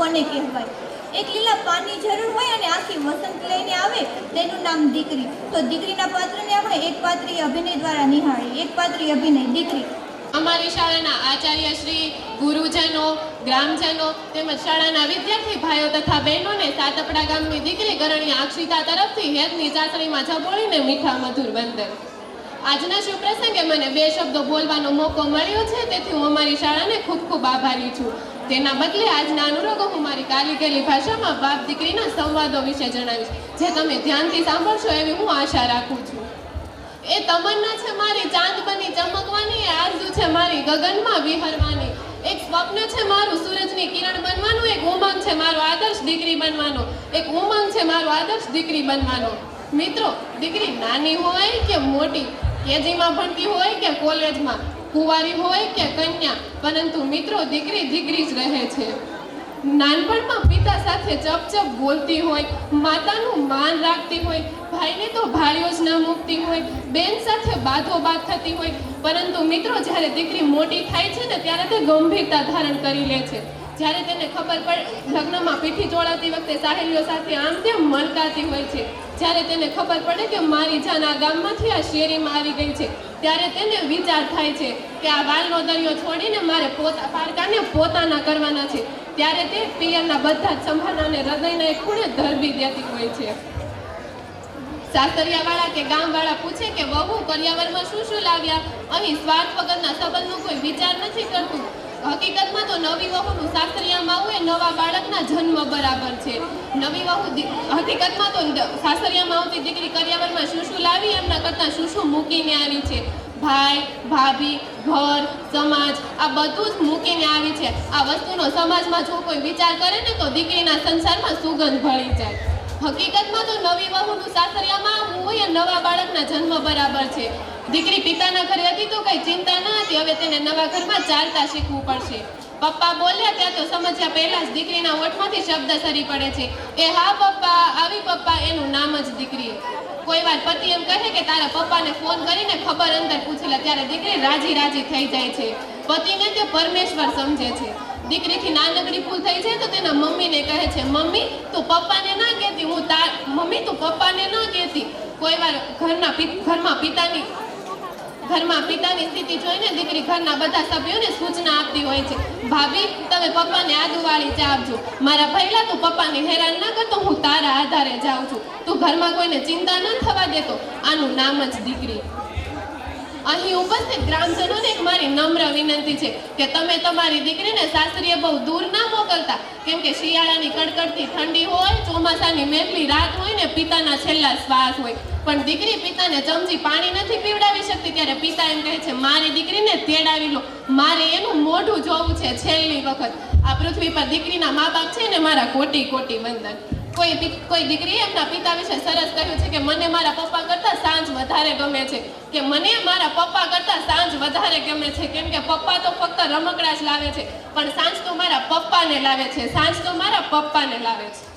કોને કહેવાય? એક લીલા પાનની જરૂર હોય અને આખી વસંત લઈને આવે તેનું નામ દીકરી. તો દીકરીના પાત્રને આપણે એક પાત્રીય અભિનય દ્વારા નિહાળીએ. એક પાત્રીય અભિનય દીકરી. અમારી શાળાના આચાર્ય શ્રી, ગુરુજનો, ગ્રામજનો તેમજ શાળાના વિદ્યાર્થી ભાઈઓ તથા બહેનોને સાતપડા ગામની દીકરી ગરણિયા અક્ષિતા તરફથી હેતની ચાસણીમાં ઝબોળીને મીઠા મધુર વંદન. આજના શુભ પ્રસંગે મને 2 શબ્દો બોલવાનો મોકો મળ્યો છે, તેથી હું અમારી શાળાને ખૂબ ખૂબ આભારી છું. તેના બદલે આજના અનુરોગો હું મારી કાલી ભાષામાં બાપ દીકરીના સંવાદો વિશે જણાવીશ, જે તમે ધ્યાનથી સાંભળશો એવી હું આશા રાખું છું. એ તમન્ના છે મારી ચાંદ બની ચમકવાની, એ આરઝુ છે મારી ગગનમાં વિહરવાની, એક સ્વપ્ન છે મારું સૂરજની કિરણ બનવાનું, એક ઉમંગ છે મારો આદર્શ દીકરી બનવાનો, એક ઉમંગ છે મારો આદર્શ દીકરી બનવાનો. મિત્રો, દીકરી નાની હોય કે મોટી, કેજીમાં ભણતી હોય કે કોલેજમાં, કુંવારી હોય કે કન્યા, પરંતુ મિત્રો દીકરી દીકરી જ રહે છે. નાનપણમાં પિતા સાથે ચપચપ બોલતી હોય, માતાનું માન રાખતી હોય, ભાઈને તો ભાળ્યો જ ન મૂકતી હોય, બેન સાથે બાધોબાધ થતી હોય, પરંતુ મિત્રો જ્યારે દીકરી મોટી થાય છે ને ત્યારે તે ગંભીરતા ધારણ કરી લે છે. જ્યારે તેને ખબર પડે, લગ્નમાં પીઠી ચોળાતી વખતે સાહેલીઓ સાથે આમ તેમ મલકાતી હોય છે, જ્યારે તેને ખબર પડે કે મારી જાન આ ગામમાંથી આ શેરીમાં આવી ગઈ છે, ત્યારે તેને વિચાર થાય છે કે આ વાલનો દરિયો છોડીને મારે પારકાને પોતાના કરવાના છે. ત્યારે તે પિયરના બધા જ સંભાળાને હૃદયના એક ખૂણે ધરવી દેતી હોય છે. સાસરિયાવાળા કે ગામવાળા પૂછે કે વહુ કરિયાવરમાં શું શું લાવ્યા? અહીં સ્વાર્થ વગરના સંબંધનો કોઈ વિચાર નથી કરતું. હકીકતમાં તો નવી વહુનું સાસરિયામાં આવવું એ નવા બાળકના જન્મ બરાબર છે. નવી વહુ હકીકતમાં તો સાસરિયામાં આવતી દીકરી કરિયાવરમાં શું શું લાવી એમના કરતાં શું શું મૂકીને આવી છે. ભાઈ, ભાભી, ઘર, સમાજ આ બધું જ મૂકીને આવી છે. આ વસ્તુનો સમાજમાં જો કોઈ વિચાર કરે ને તો દીકરીના સંસારમાં સુગંધ ભળી જાય. હકીકતમાં તો નવી વહુનું સાસરિયામાં આવવું હોય એ નવા બાળકના જન્મ બરાબર છે. દીકરી પિતાના ઘરે હતી તો કઈ ચિંતા ન હતી, હવે તેને નવા ઘરમાં ચાલતા શીખવું પડશે. પપ્પા બોલ્યા ત્યાં તો સમજ્યા પહેલા જ દીકરીના ઓઠમાંથી શબ્દ સરી પડે છે. એ હા પપ્પા, આવી પપ્પા, એનું નામ જ દીકરી. કોઈ વાર પતિ એમ કહે કે તારા પપ્પાને ફોન કરીને ખબર અંદર પૂછી લે, ત્યારે દીકરી રાજી થઈ જાય છે. પતિને તે પરમેશ્વર સમજે છે. દીકરીથી નાનકડી ભૂલ થઈ જાય તો તેના મમ્મીને કહે છે, મમ્મી તું પપ્પાને ના કહેતી, મમ્મી તું પપ્પાને ન કહેતી. કોઈ વાર ઘરમાં પિતાની સ્થિતિ જોઈને દીકરી ઘરના બધા સભ્યોને સૂચના આપતી હોય છે, ભાભી તમે પપ્પાને આદુવાળી ચા આપજો, મારા ભૈલા તું પપ્પાને હેરાન ના કરતો, હું તારા આધારે જાઉં છું, તું ઘરમાં કોઈને ચિંતા ન થવા દેતો. આનું નામ જ દીકરી. અહીં ઉપસ્થિત ગ્રામજનોને એક મારી નમ્ર વિનંતી છે કે તમે તમારી દીકરીને સાસરીએ બહુ દૂર ના મોકલતા, કેમ કે શિયાળાની કડકડતી ઠંડી હોય, ચોમાસાની મેઘલી રાત હોય ને પિતાના છેલ્લા શ્વાસ હોય, પણ દીકરી પિતાને ચમચી પાણી નથી પીવડાવી શકતી. ત્યારે પિતા એમ કહે છે, મારી દીકરીને તેડાવી લો, મારે એનું મોઢું જોવું છે છેલ્લી વખત. આ પૃથ્વી પર દીકરીના મા બાપ છે ને મારા કોટી કોટી વંદન. કોઈ દીકરીએ એમના પિતા વિશે સરસ કહ્યું છે કે મને મારા પપ્પા કરતાં સાંજ વધારે ગમે છે, કે મને મારા પપ્પા કરતાં સાંજ વધારે ગમે છે, કેમ કે પપ્પા તો ફક્ત રમકડા જ લાવે છે, પણ સાંજ તો મારા પપ્પાને લાવે છે, સાંજ તો મારા પપ્પાને લાવે છે.